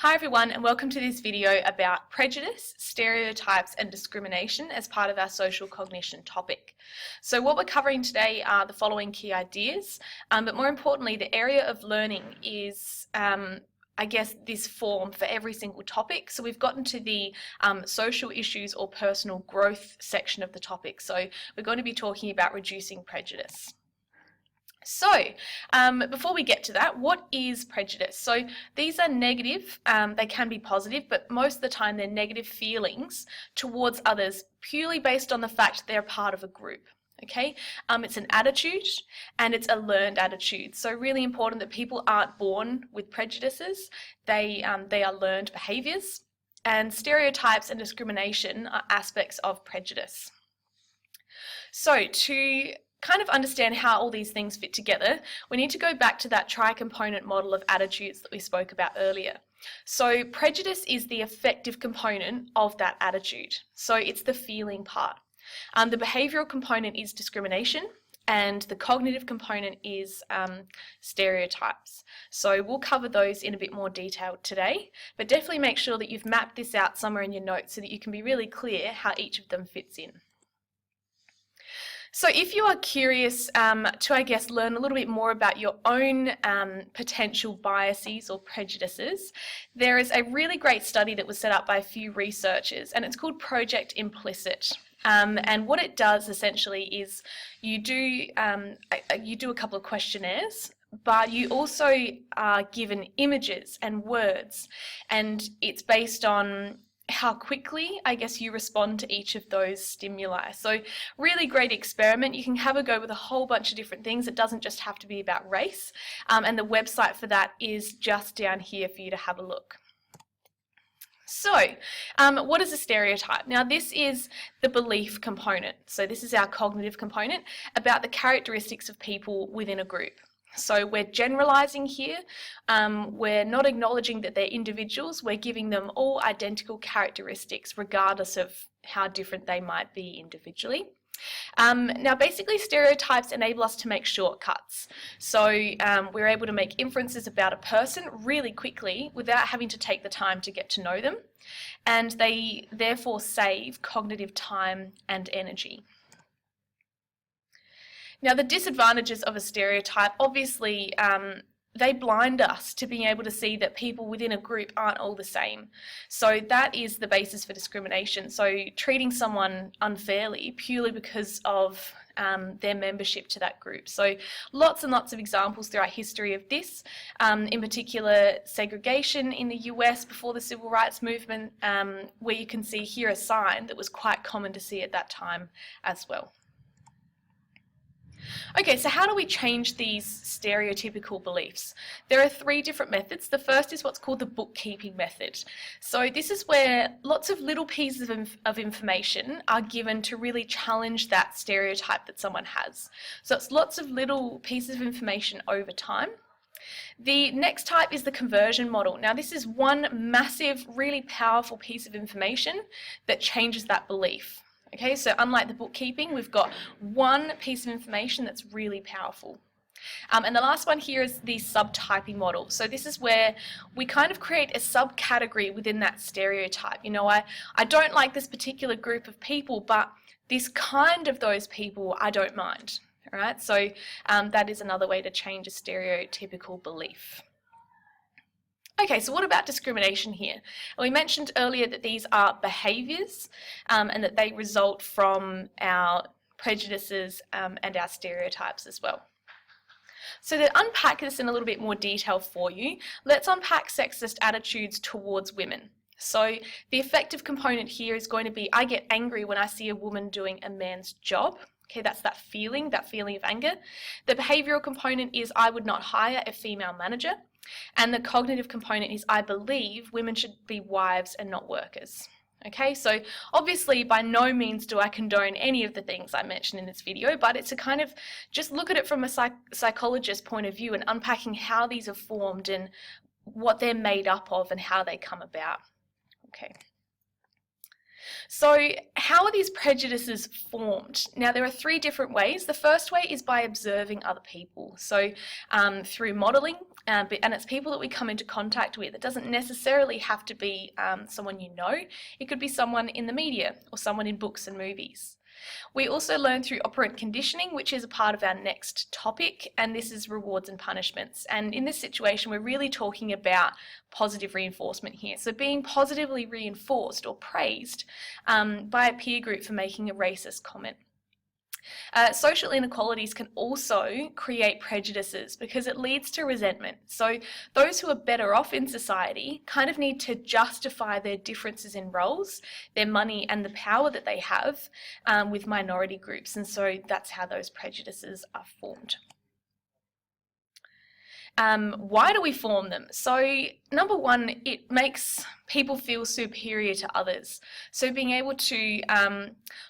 Hi everyone, and welcome to this video about prejudice, stereotypes and discrimination as part of our social cognition topic. So what we're covering today are the following key ideas, but more importantly the area of learning is I guess this form for every single topic. So we've gotten to the social issues or personal growth section of the topic. So we're going to be talking about reducing prejudice. So, before we get to that, what is prejudice? So these are negative, they can be positive, but most of the time they're negative feelings towards others purely based on the fact they're part of a group. Okay, it's an attitude and it's a learned attitude. So really important that people aren't born with prejudices, they are learned behaviours, and stereotypes and discrimination are aspects of prejudice. So to kind of understand how all these things fit together, we need to go back to that tri-component model of attitudes that we spoke about earlier. So prejudice is the affective component of that attitude. So it's the feeling part. The behavioural component is discrimination, and the cognitive component is stereotypes. So we'll cover those in a bit more detail today, but definitely make sure that you've mapped this out somewhere in your notes so that you can be really clear how each of them fits in. So if you are curious to, I guess, learn a little bit more about your own potential biases or prejudices, there is a really great study that was set up by a few researchers, and it's called Project Implicit. And what it does essentially is you do a couple of questionnaires, but you also are given images and words, and it's based on how quickly, I guess, you respond to each of those stimuli. So really great experiment. You can have a go with a whole bunch of different things. It doesn't just have to be about race. And the website for that is just down here for you to have a look. So, what is a stereotype? Now, this is the belief component. So this is our cognitive component about the characteristics of people within a group. So we're generalizing here, we're not acknowledging that they're individuals, we're giving them all identical characteristics regardless of how different they might be individually. Now basically stereotypes enable us to make shortcuts. So we're able to make inferences about a person really quickly without having to take the time to get to know them, and they therefore save cognitive time and energy. Now the disadvantages of a stereotype, obviously they blind us to being able to see that people within a group aren't all the same. So that is the basis for discrimination. So treating someone unfairly purely because of their membership to that group. So lots and lots of examples throughout history of this, in particular segregation in the US before the Civil Rights Movement, where you can see here a sign that was quite common to see at that time as well. Okay, so how do we change these stereotypical beliefs? There are three different methods. The first is what's called the bookkeeping method. So this is where lots of little pieces of information are given to really challenge that stereotype that someone has. So it's lots of little pieces of information over time. The next type is the conversion model. Now this is one massive, really powerful piece of information that changes that belief. Okay, so unlike the bookkeeping, we've got one piece of information that's really powerful. And the last one here is the subtyping model. So this is where we kind of create a subcategory within that stereotype. You know, I don't like this particular group of people, but this kind of those people I don't mind. All right, so that is another way to change a stereotypical belief. Okay, so what about discrimination here? We mentioned earlier that these are behaviours and that they result from our prejudices and our stereotypes as well. So to unpack this in a little bit more detail for you, let's unpack sexist attitudes towards women. So the affective component here is going to be, I get angry when I see a woman doing a man's job. Okay, that's that feeling of anger. The behavioural component is, I would not hire a female manager. And the cognitive component is, I believe women should be wives and not workers. Okay, so obviously by no means do I condone any of the things I mentioned in this video, but it's to kind of just look at it from a psychologist's point of view and unpacking how these are formed and what they're made up of and how they come about. Okay. So how are these prejudices formed? Now, there are three different ways. The first way is by observing other people. So through modelling, and it's people that we come into contact with. It doesn't necessarily have to be someone you know. It could be someone in the media or someone in books and movies. We also learn through operant conditioning, which is a part of our next topic, and this is rewards and punishments. And in this situation, we're really talking about positive reinforcement here. So being positively reinforced or praised by a peer group for making a racist comment. Social inequalities can also create prejudices because it leads to resentment. So those who are better off in society kind of need to justify their differences in roles, their money and the power that they have with minority groups. And so that's how those prejudices are formed. Why do we form them? So number one, it makes people feel superior to others. So being able to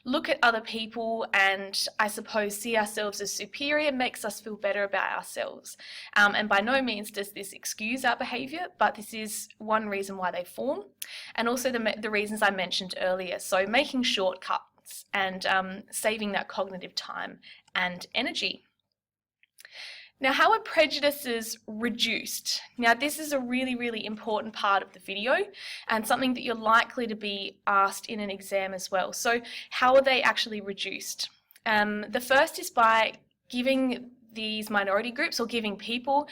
look at other people and I suppose see ourselves as superior makes us feel better about ourselves. And by no means does this excuse our behaviour, but this is one reason why they form. And also the reasons I mentioned earlier. So making shortcuts and saving that cognitive time and energy. Now, how are prejudices reduced? Now, this is a really, really important part of the video and something that you're likely to be asked in an exam as well. So how are they actually reduced? The first is by giving these minority groups or giving people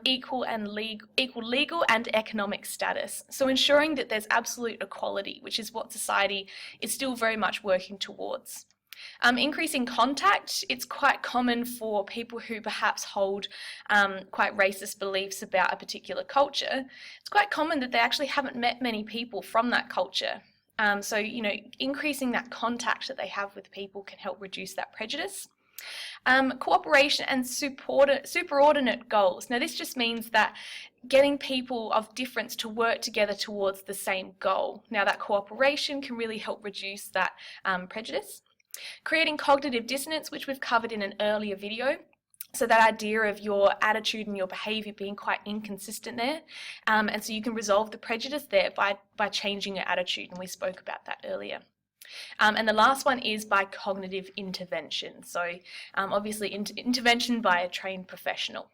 equal legal and economic status. So ensuring that there's absolute equality, which is what society is still very much working towards. Increasing contact, it's quite common for people who perhaps hold quite racist beliefs about a particular culture. It's quite common that they actually haven't met many people from that culture. So, you know, increasing that contact that they have with people can help reduce that prejudice. Cooperation and superordinate goals. Now, this just means that getting people of difference to work together towards the same goal. Now, that cooperation can really help reduce that prejudice. Creating cognitive dissonance, which we've covered in an earlier video. So that idea of your attitude and your behaviour being quite inconsistent there. And so you can resolve the prejudice there by changing your attitude, and we spoke about that earlier. And the last one is by cognitive intervention. So obviously intervention by a trained professional.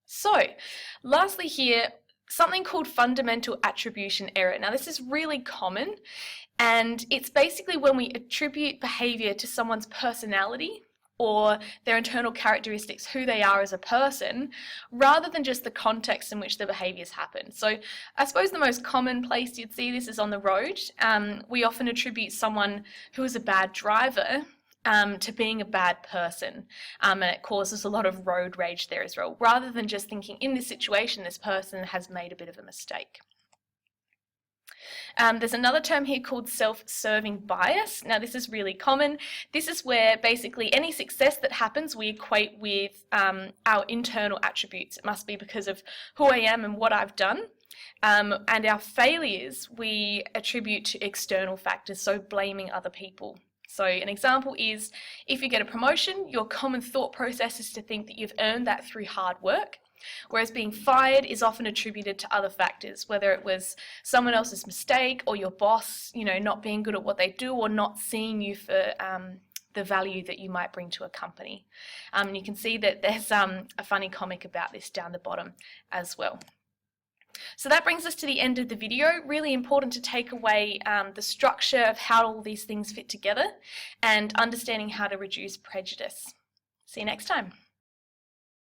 So lastly here, something called fundamental attribution error. Now this is really common, and it's basically when we attribute behaviour to someone's personality or their internal characteristics, who they are as a person, rather than just the context in which the behaviours happen. So I suppose the most common place you'd see this is on the road. We often attribute someone who is a bad driver to being a bad person, and it causes a lot of road rage there as well, rather than just thinking in this situation this person has made a bit of a mistake. There's another term here called self-serving bias. Now this is really common. This is where basically any success that happens we equate with our internal attributes. It must be because of who I am and what I've done. And our failures we attribute to external factors, so blaming other people. So an example is, if you get a promotion, your common thought process is to think that you've earned that through hard work, whereas being fired is often attributed to other factors, whether it was someone else's mistake or your boss, you know, not being good at what they do or not seeing you for the value that you might bring to a company. And you can see that there's a funny comic about this down the bottom as well. So that brings us to the end of the video. Really important to take away the structure of how all these things fit together and understanding how to reduce prejudice. See you next time.